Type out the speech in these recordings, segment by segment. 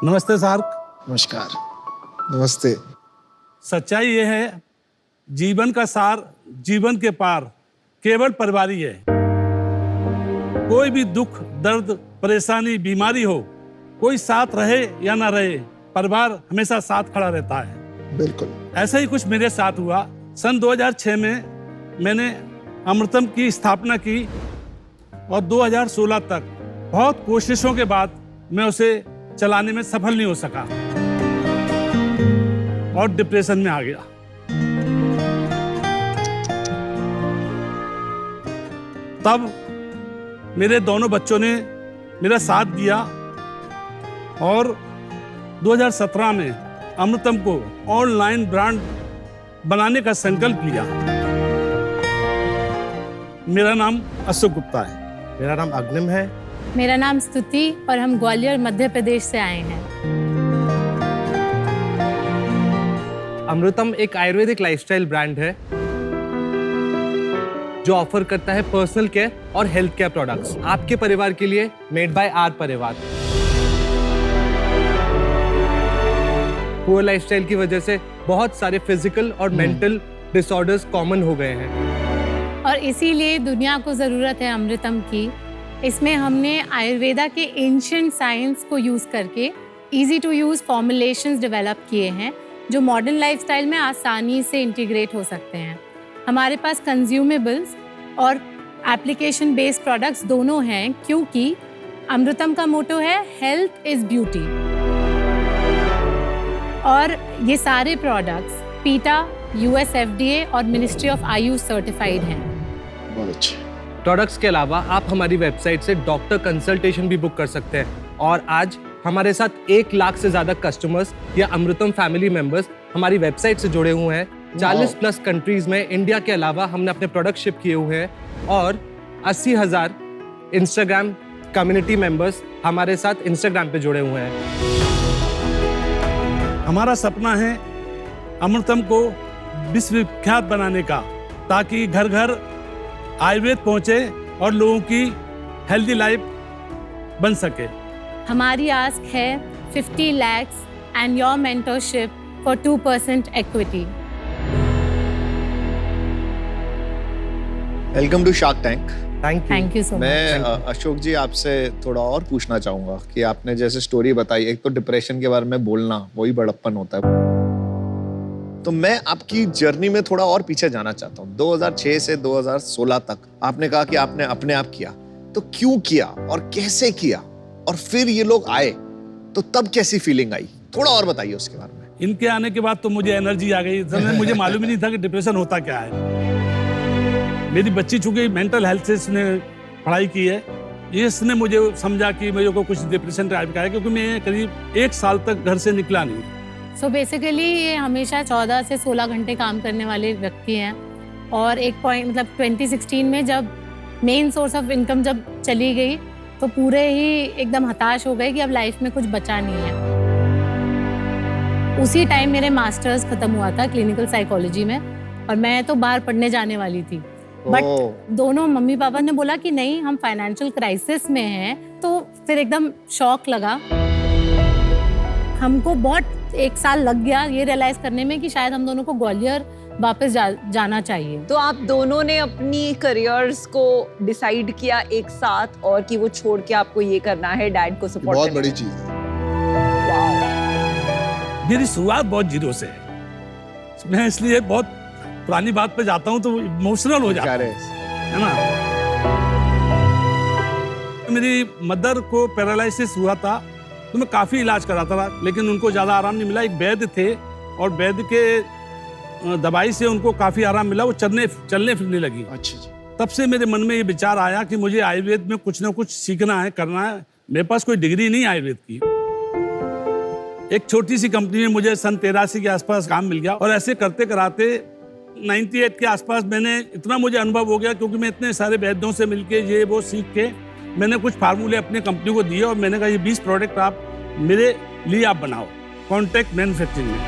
नमस्ते सर। नमस्कार। नमस्ते। सच्चाई ये है, जीवन का सार जीवन के पार केवल परिवार ही है। कोई भी दुख, दर्द, परेशानी, बीमारी हो, कोई साथ रहे या ना रहे, परिवार हमेशा साथ खड़ा रहता है। बिल्कुल ऐसा ही कुछ मेरे साथ हुआ। सन 2006 में मैंने अमृतम की स्थापना की और 2016 तक बहुत कोशिशों के बाद मैं उसे चलाने में सफल नहीं हो सका और डिप्रेशन में आ गया। तब मेरे दोनों बच्चों ने मेरा साथ दिया और 2017 में अमृतम को ऑनलाइन ब्रांड बनाने का संकल्प लिया। मेरा नाम अशोक गुप्ता है। मेरा नाम अग्निम है। मेरा नाम स्तुति और हम ग्वालियर मध्य प्रदेश से आए हैं। अमृतम एक आयुर्वेदिक लाइफस्टाइल ब्रांड है जो ऑफर करता है पर्सनल केयर और हेल्थ केयर प्रोडक्ट्स आपके परिवार के लिए, मेड बाय आर परिवार। पुअर लाइफस्टाइल की वजह से बहुत सारे फिजिकल और मेंटल डिसऑर्डर्स कॉमन हो गए हैं और इसीलिए दुनिया को जरूरत है अमृतम की। इसमें हमने आयुर्वेदा के एंशिएंट साइंस को यूज करके easy to use formulations develop किए हैं जो मॉडर्न लाइफस्टाइल में आसानी से इंटीग्रेट हो सकते हैं। हमारे पास कंज्यूमेबल्स और एप्लीकेशन बेस्ड प्रोडक्ट्स दोनों हैं क्योंकि अमृतम का मोटो है हेल्थ इज ब्यूटी। और ये सारे प्रोडक्ट्स पीटा, US FDA और मिनिस्ट्री ऑफ आयुष सर्टिफाइड हैं। बहुत अच्छे। प्रोडक्ट्स के अलावा आप हमारी वेबसाइट से डॉक्टर कंसल्टेशन भी बुक कर सकते हैं और आज हमारे साथ 1 लाख से ज्यादा कस्टमर्स या अमृतम फैमिली मेंबर्स हमारी वेबसाइट से जुड़े हुए हैं। 40+ कंट्रीज में इंडिया के अलावा हमने अपने प्रोडक्ट शिप किए हुए हैं और 80,000 इंस्टाग्राम कम्युनिटी मेंबर्स हमारे साथ इंस्टाग्राम पे जुड़े हुए हैं। हमारा सपना है अमृतम को विश्वविख्यात बनाने का, ताकि घर घर आयुर्वेद पहुंचे और लोगों की हेल्दी लाइफ बन सके। हमारी आस्क है 50 lakhs and your mentorship for 2% equity. Welcome to Shark Tank. Thank you so much. मैं अशोक जी आपसे थोड़ा और पूछना चाहूंगा कि आपने जैसे स्टोरी बताई, एक तो डिप्रेशन के बारे में बोलना वही बड़प्पन होता है, तो मैं आपकी जर्नी में थोड़ा और पीछे जाना चाहता हूँ। 2006 से 2016 तक आपने कहा कि आपने अपने आप किया, तो क्यों किया और कैसे किया, और फिर ये लोग आए तो तब कैसी फीलिंग आई, थोड़ा और बताइए उसके बारे में। इनके आने के बाद तो मुझे एनर्जी आ गई। मुझे मालूम ही नहीं था कि डिप्रेशन होता क्या है। मेरी बच्ची चूंकि मेंटल हेल्थ से इसने पढ़ाई की है, इसने मुझे समझा कि मेरे को कुछ डिप्रेशन टाइप का है, क्योंकि मैं करीब 1 साल तक घर से निकला नहीं। सो बेसिकली ये हमेशा 14 से 16 घंटे काम करने वाले व्यक्ति हैं और एक पॉइंट मतलब 2016 में जब मेन सोर्स ऑफ इनकम जब चली गई तो पूरे ही एकदम हताश हो गए कि अब लाइफ में कुछ बचा नहीं है। उसी टाइम मेरे मास्टर्स खत्म हुआ था क्लिनिकल साइकोलॉजी में और मैं तो बाहर पढ़ने जाने वाली थी, बट दोनों मम्मी पापा ने बोला कि नहीं, हम फाइनेंशियल क्राइसिस में हैं। तो फिर एकदम शॉक लगा। हमको बहुत 1 साल लग गया ये रियलाइज करने में कि शायद हम दोनों को ग्वालियर वापस जाना चाहिए। तो आप दोनों ने अपनी करियर्स को डिसाइड किया एक साथ, और कि वो छोड़ के आपको ये करना है, डैड को सपोर्ट। बहुत बड़ी चीज है। मेरी शुरुआत बहुत जीरो से है। मैं इसलिए बहुत पुरानी बात पे जाता हूँ तो इमोशनल हो जाता है ना। मेरी मदर को पैरालिसिस हुआ था तो मैं काफी इलाज कराता था, लेकिन उनको ज्यादा आराम नहीं मिला। एक वैद्य थे और वैद्य के दवाई से उनको काफी आराम मिला, वो चलने फिरने लगी। अच्छा जी। तब से मेरे मन में ये विचार आया कि मुझे आयुर्वेद में कुछ ना कुछ सीखना है, करना है। मेरे पास कोई डिग्री नहीं आयुर्वेद की। एक छोटी सी कंपनी में मुझे सन 83 के आसपास काम मिल गया और ऐसे करते कराते 98 के आसपास मैंने इतना मुझे अनुभव हो गया, क्योंकि मैं इतने सारे वैद्यों से मिलके ये वो सीख के मैंने कुछ फार्मूले अपनी कंपनी को दिए और मैंने कहा ये 20 प्रोडक्ट आप मेरे लिए आप बनाओ कॉन्ट्रैक्ट मैन्युफैक्चरिंग में।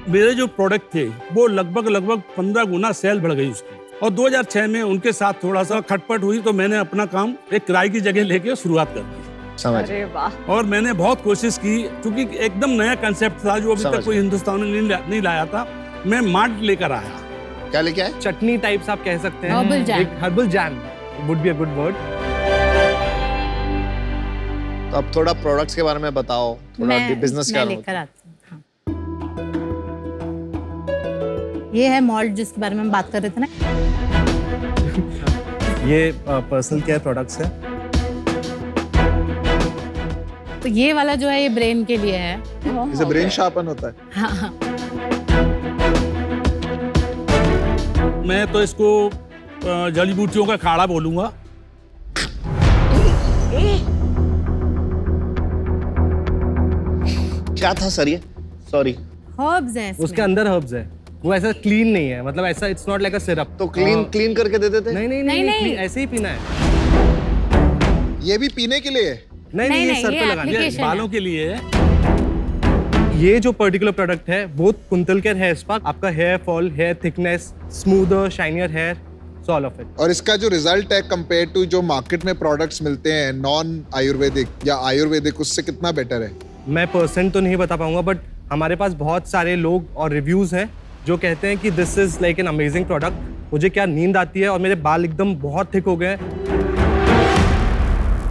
मेरे जो प्रोडक्ट थे वो लगभग 15 गुना सेल बढ़ गई उसकी। और 2006 में उनके साथ थोड़ा सा खटपट हुई तो मैंने अपना काम एक किराए की जगह लेके शुरुआत कर दी। समझ अरे वाह। और मैंने बहुत कोशिश की, क्योंकि एकदम नया कंसेप्ट था जो अभी समझ तक कोई हिंदुस्तान में नहीं लाया था। मैं मार्ट लेकर आया। क्या लेके आए? चटनी टाइप्स आप कह सकते हैं। Herbal jam. एक herbal jam would be a good word. तो अब थोड़ा प्रोडक्ट्स के बारे में बताओ, थोड़ा बिजनेस क्या मैं होता लेकर आती हूँ। हाँ। ये है मॉल्ट जिसके बारे में हम बात कर रहे थे ना। ये पर्सनल केयर प्रोडक्ट्स है। तो ये वाला जो है ये ब्रेन के लिए है। इसे ब्रेन शार्पन होता है। हाँ हाँ। मैं तो इसको जड़ी बूटियों का काढ़ा बोलूंगा। क्या था सर ये? सॉरी। हर्ब्स हैं इसमें। उसके अंदर हर्ब्स है, वो ऐसा क्लीन नहीं है, मतलब ऐसा it's not like a syrup. तो क्लीन करके दे देते? नहीं नहीं नहीं, नहीं, नहीं। ऐसे ही पीना है। ये भी पीने के लिए है? नहीं नहीं, ये नहीं, सर ये पे लगाना है। application बालों के लिए है। ये जो पर्टिकुलर प्रोडक्ट है वो कुंतल केयर हेयर स्पा, आपका hair fall, hair thickness, smoother, shinier hair, so all of it. और इसका जो रिजल्ट है कंपेयर टू जो मार्केट में प्रोडक्ट्स मिलते हैं नॉन आयुर्वेदिक या आयुर्वेदिक, उससे कितना बेटर है? मैं परसेंट तो नहीं बता पाऊंगा, बट हमारे पास बहुत सारे लोग और रिव्यूज हैं जो कहते हैं कि this is like an amazing product. मुझे क्या नींद आती है और मेरे बाल एकदम बहुत थिक हो गए हैं।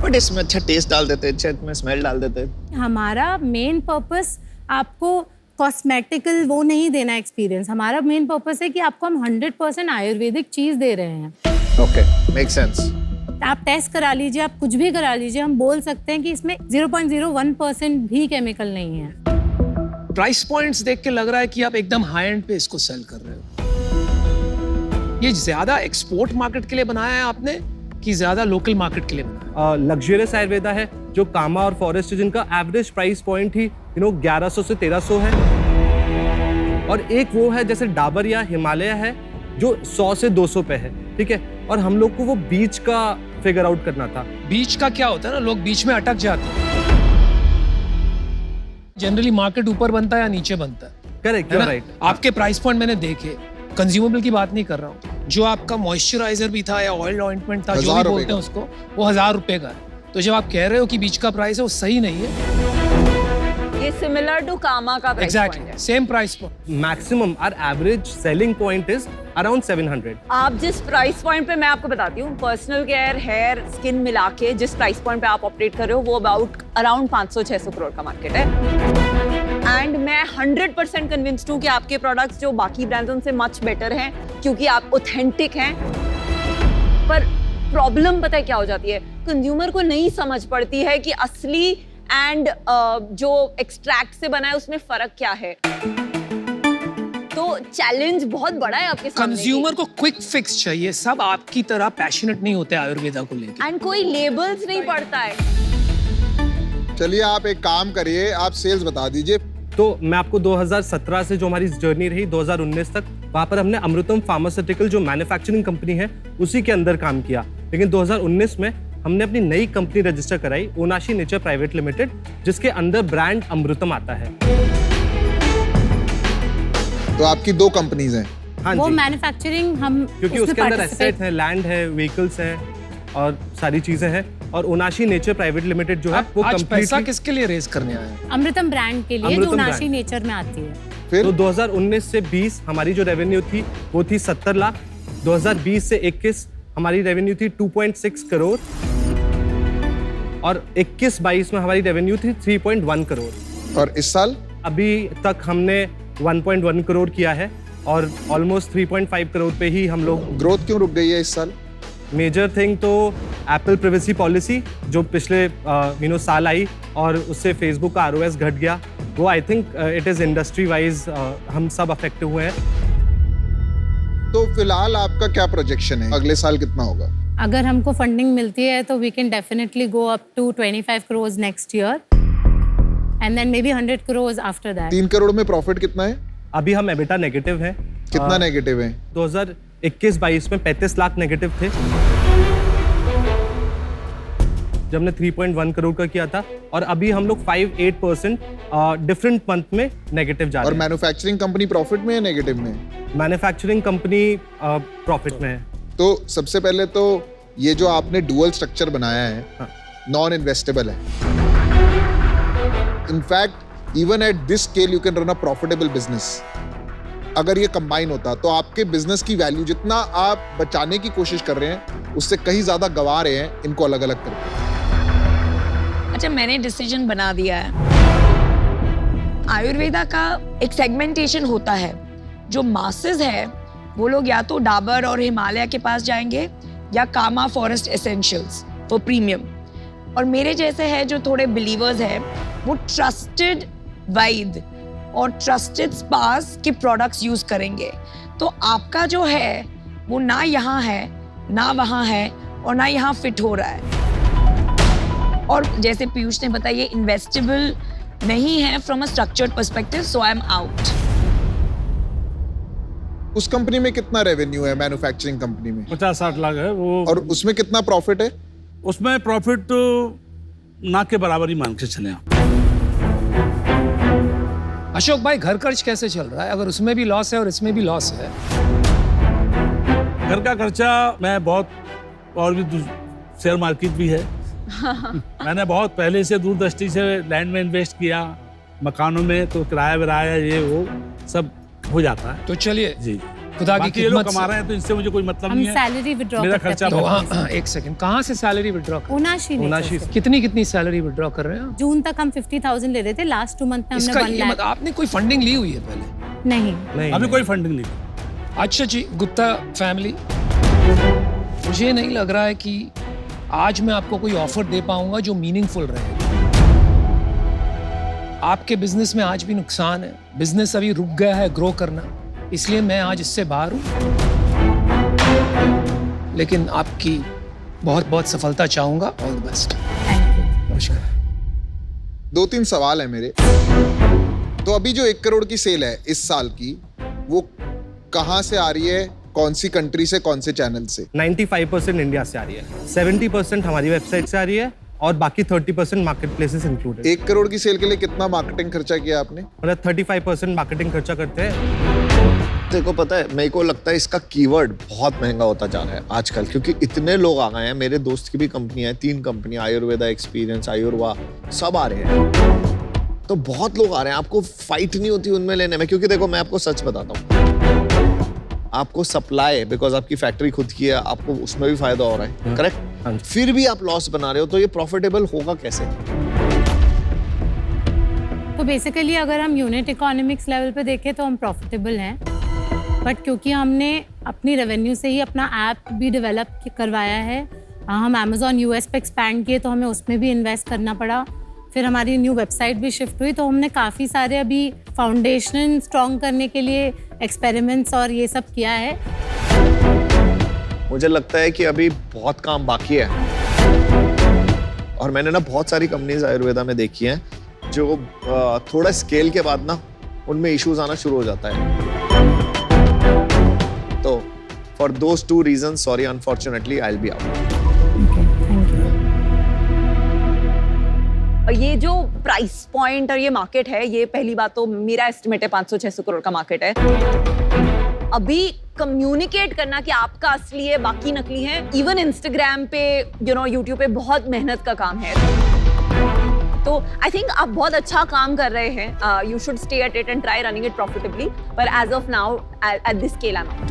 बट इसमें अच्छा टेस्ट डाल देते, अच्छा इसमें स्मेल डाल देते। हमारा मेन पर्पस आपको कॉस्मेटिकल वो नहीं देना एक्सपीरियंस। हमारा मेन पर्पस है कि आपको हम 100% आयुर्वेदिक चीज दे रहे हैं। Okay, make sense. आप टेस्ट करा लीजिए, आप कुछ भी करा लीजिए, हम बोल सकते हैं कि इसमें 0.01% भी केमिकल नहीं है। प्राइस पॉइंट्स देख के लग रहा है कि आप एकदम हाई एंड पे इसको सेल कर रहे हो। ये ज्यादा एक्सपोर्ट मार्केट के लिए बनाया है आपने कि ज्यादा लोकल मार्केट के लिए बनाया है? लग्जरियस आयुर्वेदा है जो कामा और फॉरेस्ट, जिनका एवरेज प्राइस पॉइंट ही 1100 से 1300 है। और एक वो है जैसे डाबर या हिमालय है जो 100 से 200 पे है, ठीक है। और हम लोग को वो बीच का फिगर आउट करना था। बीच का क्या होता है ना, लोग बीच में अटक जाते हैं। जनरली मार्केट ऊपर बनता है या नीचे बनता है, करेक्ट, है ना? राइट। आपके प्राइस पॉइंट मैंने देखे, कंज्यूमेबल की बात नहीं कर रहा हूँ, जो आपका मॉइस्चराइजर भी था या ऑयल ऑइंटमेंट था, जो 1000 भी रुपए बोलते हैं उसको, वो 1000 रुपए का है। तो जब आप कह रहे हो कि बीच का प्राइस है, वो सही नहीं है। ये सिमिलर टू कामा का प्राइस पॉइंट है। Exactly same price point. Maximum our average selling point is around 700। आप जिस प्राइस पॉइंट पे, मैं आपको बताती हूँ, पर्सनल केयर, हेयर, स्किन मिला के जिस प्राइस पॉइंट पे आप ऑपरेट कर रहे हो, वो अराउंड 500-600 करोड़ का मार्केट है। एंड मैं 100% कन्विंस्ड हूँ कि आपके प्रोडक्ट्स जो बाकी ब्रांड्स उनसे मच बेटर हैं, क्योंकि आप ऑथेंटिक हैं। पर प्रॉब्लम पता है क्या हो जाती है, कंज्यूमर को नहीं समझ पड़ती है कि असली एंड जो एक्सट्रैक्ट से बना है उसमें फर्क क्या है। तो चैलेंज बहुत बड़ा है आपके सामने। कंज्यूमर को क्विक फिक्स चाहिए, सब आपकी तरह पैशनेट नहीं होते आयुर्वेदा को लेकर। एंड कोई लेबल्स नहीं पड़ता है। चलिए आप एक काम करिए, आप सेल्स बता दीजिए। तो मैं आपको 2017 से जो हमारी जर्नी रही 2019 तक, वहाँ पर हमने अमृतम फार्मास्यूटिकल जो मैन्युफैक्चरिंग कंपनी है उसी के अंदर काम किया। लेकिन 2019 में हमने अपनी नई कंपनी रजिस्टर कराई, ओनाशी नेचर प्राइवेट लिमिटेड, जिसके अंदर ब्रांड अमृतम आता है। तो आपकी 2 कंपनीज हैं। हाँ वो जी, मैन्युफैक्चरिंग हम क्योंकि उसमें उसके अंदर participate- एसेट है, लैंड है, व्हीकल्स हैं और सारी चीजें हैं। और ओनाशी नेचर प्राइवेट लिमिटेड जो है वो आज पैसा कंप्लीटली किसके लिए रेज करने आया है? अमृतम ब्रांड के लिए जो अमृतम नाशी brand। नेचर में आती है। फिर तो 2019 से 20 हमारी जो रेवेन्यू थी वो थी 70 लाख। 2020 से 21 हमारी रेवेन्यू थी 2.6 करोड़। और 21-22 में हमारी रेवेन्यू थी 3.1 करोड़। और इस साल अभी तक हमने 1.1 करोड़ किया है और ऑलमोस्ट 3.5 करोड़ पे ही हम लोग। ग्रोथ क्यों रुक गई है इस साल? मेजर थिंग तो एप्पल प्राइवेसी पॉलिसी जो पिछले साल आई और उससे फेसबुक का ROS घट गया। वो I think it is industry wise हम सब अफेक्ट हुए हैं। तो फिलहाल आपका क्या प्रोजेक्शन है, अगले साल कितना होगा? अगर हमको फंडिंग मिलती है तो we can definitely go up to 25 crore next year and then maybe 100 crore after that. 3 crore में प्रॉफिट कितना है? अभी हम एबिटा नेगेटिव हैं। कितना नेगेटिव है? 2021-22 में 35 लाख नेगेटिव थे जब हमने 3.1 करोड़ का किया था। और अभी हम लोग 5-8% डिफरेंट मंथ में नेगेटिव जा और रहे हैं। मैन्युफैक्चरिंग कंपनी प्रॉफिट में है नेगेटिव में? मैन्युफैक्चरिंग कंपनी प्रॉफिट में है। तो सबसे पहले तो ये जो आपने डुअल स्ट्रक्चर बनाया है, हाँ। नॉन इन्वेस्टेबल है. In fact even at this scale you can run a profitable business. अगर ये कंबाइन होता तो आपके बिजनेस की वैल्यू जितना आप बचाने की कोशिश कर रहे हैं उससे कहीं ज्यादा गंवा रहे हैं इनको अलग अलग करके. अच्छा, मैंने डिसीजन बना दिया है. आयुर्वेदा का एक सेगमेंटेशन होता है. जो मासेस है वो लोग या तो डाबर और हिमालय के पास जाएंगे या कामा फॉरेस्ट एसेंशियल्स फॉर प्रीमियम. और मेरे जैसे है जो थोड़े बिलीवर्स हैं वो ट्रस्टेड वैद्य और ट्रस्टेड स्पास के प्रोडक्ट्स यूज करेंगे. तो आपका जो है वो ना यहाँ है ना वहाँ है और ना यहाँ फिट हो रहा है. और जैसे पीयूष ने बताया ये इन्वेस्टेबल नहीं है from a structured perspective, so I am out. उस कंपनी में कितना रेवेन्यू है मैन्युफैक्चरिंग कंपनी में? 50-60 लाख है वो. और उसमें कितना प्रॉफिट है? उसमें प्रॉफिट तो ना के बराबर ही मान के चले आप. अशोक भाई, घर खर्च कैसे चल रहा है अगर उसमें भी लॉस है और इसमें भी लॉस है? घर का खर्चा मैं बहुत, और भी शेयर मार्केट भी है. मैंने बहुत पहले से दूरदृष्टि से लैंड में इन्वेस्ट किया, मकानों में, तो किराया विराया ये वो सब हो जाता है. तो चलिए जी, खुदा की बाकी ये लोग खिदमत कमा से- रहे हैं तो इससे मुझे कोई मतलब हम नहीं है. सैलरी विड्रॉ मेरा करते खर्चा हैं. तो बहुत- हाँ, एक सेकंड, कहाँ से सैलरी विड्रॉ कर? उनाशी उनाशी. कितनी सैलरी विड्रॉ कर रहे हैं आप? जून तक हम 50,000 ले रहे थे. लास्ट 2 मंथ में हमने इसका 1 ये लाख. मतलब आपने कोई फंडिंग ली हुई है पहले? नहीं, नहीं, अभी नहीं। कोई फंडिंग नहीं है. अच्छा जी, गुप्ता फैमिली, मुझे नहीं लग रहा है कि आज मैं आपको कोई ऑफर दे पाऊंगा जो मीनिंगफुल रहे. आपके बिजनेस में आज भी नुकसान है. बिजनेस अभी रुक गया है ग्रो करना, इसलिए मैं आज इससे बाहर हूं. लेकिन आपकी बहुत बहुत सफलता चाहूंगा. All the best. नमस्कार. 2-3 सवाल है मेरे. तो अभी जो 1 करोड़ की सेल है इस साल की, वो कहाँ से आ रही है? कौन सी कंट्री से, कौन से चैनल से? 95% इंडिया से आ रही है, 70% हमारी वेबसाइट से आ रही है और बाकी 30% मार्केट प्लेसेस इंक्लूडेड. 1 करोड़ की सेल के लिए कितना मार्केटिंग खर्चा किया आपने? मतलब 35% मार्केटिंग खर्चा करते हैं. देखो पता है, मेरे को लगता है इसका कीवर्ड बहुत महंगा होता जा रहा है आजकल, क्योंकि इतने लोग आ गए हैं. मेरे दोस्त की भी कंपनियां हैं, 3 कंपनियां, आयुर्वेदा एक्सपीरियंस, आयुर्वा, सब आ रहे हैं. तो बहुत लोग आ रहे हैं. आपको फाइट नहीं होती उनमें लेने में, क्योंकि देखो मैं आपको सच बताता हूँ, आपको सप्लाई, बिकॉज आपकी फैक्ट्री खुद की है, आपको उसमें भी फायदा हो रहा है, करेक्ट? फिर भी आप लॉस बना रहे हो, तो ये प्रॉफिटेबल होगा कैसे? तो बेसिकली अगर हम यूनिट इकोनॉमिक्स लेवल पे देखें तो हम प्रॉफिटेबल हैं. बट क्योंकि हमने अपनी रेवेन्यू से ही अपना ऐप भी डेवलप करवाया है, हम अमेज़ॉन यूएस पे एक्सपैंड किए तो हमें उसमें भी इन्वेस्ट करना पड़ा. फिर हमारी न्यू वेबसाइट भी शिफ्ट हुई, तो हमने काफ़ी सारे अभी फाउंडेशन स्ट्रॉन्ग करने के लिए एक्सपेरिमेंट्स और ये सब किया है. मुझे लगता है कि अभी बहुत काम बाकी है. और मैंने ना बहुत सारी कंपनीज आयुर्वेदा में देखी हैं जो थोड़ा स्केल के बाद ना उनमें इश्यूज आना शुरू हो जाता है. तो for those 2 reasons, sorry, unfortunately I will be out. ये जो प्राइस पॉइंट और ये मार्केट है, ये पहली बात तो मेरा एस्टिमेट है 500-600 करोड़ का मार्केट है. अभी कम्युनिकेट करना कि आपका असली है बाकी नकली है, इवन इंस्टाग्राम पे, यूट्यूब पे बहुत मेहनत का काम है. तो आई थिंक आप बहुत अच्छा काम कर रहे हैं. You should stay at it and try running it profitably, पर as of now at this scale I am out.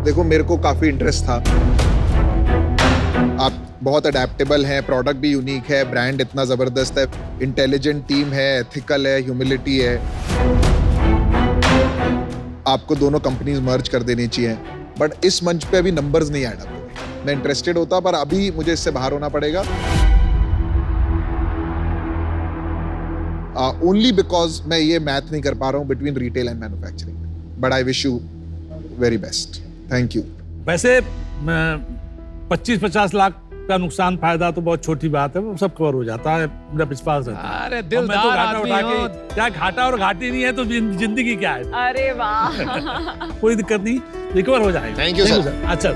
देखो मेरे को काफी इंटरेस्ट था. आप बहुत अडेप्टेबल हैं, प्रोडक्ट भी यूनिक है, ब्रांड इतना जबरदस्त है, इंटेलिजेंट टीम है, एथिकल है, ह्यूमिलिटी है. आपको दोनों कंपनीज मर्ज कर देनी चाहिए. बट इस मंच पे अभी नंबर्स नहीं ऐड अप हो रहे. मैं इंटरेस्टेड होता, पर अभी मुझे इससे बाहर होना पड़ेगा. ओनली बिकॉज मैं ये मैथ नहीं कर पा रहा हूँ between retail and manufacturing. But I wish you very best. Thank you. वैसे 25-50 लाख का नुकसान फायदा तो बहुत छोटी बात है, वो सब कवर हो जाता है, मेरा विश्वास है. अरे और मैं तो दिलदार घाटा आदमी उठा हो. के, क्या घाटा और घाटी नहीं है तो जिंदगी क्या है? अरे वाह. कोई दिक्कत नहीं, रिकवर हो जाएगा. Thank you, sir. अच्छा.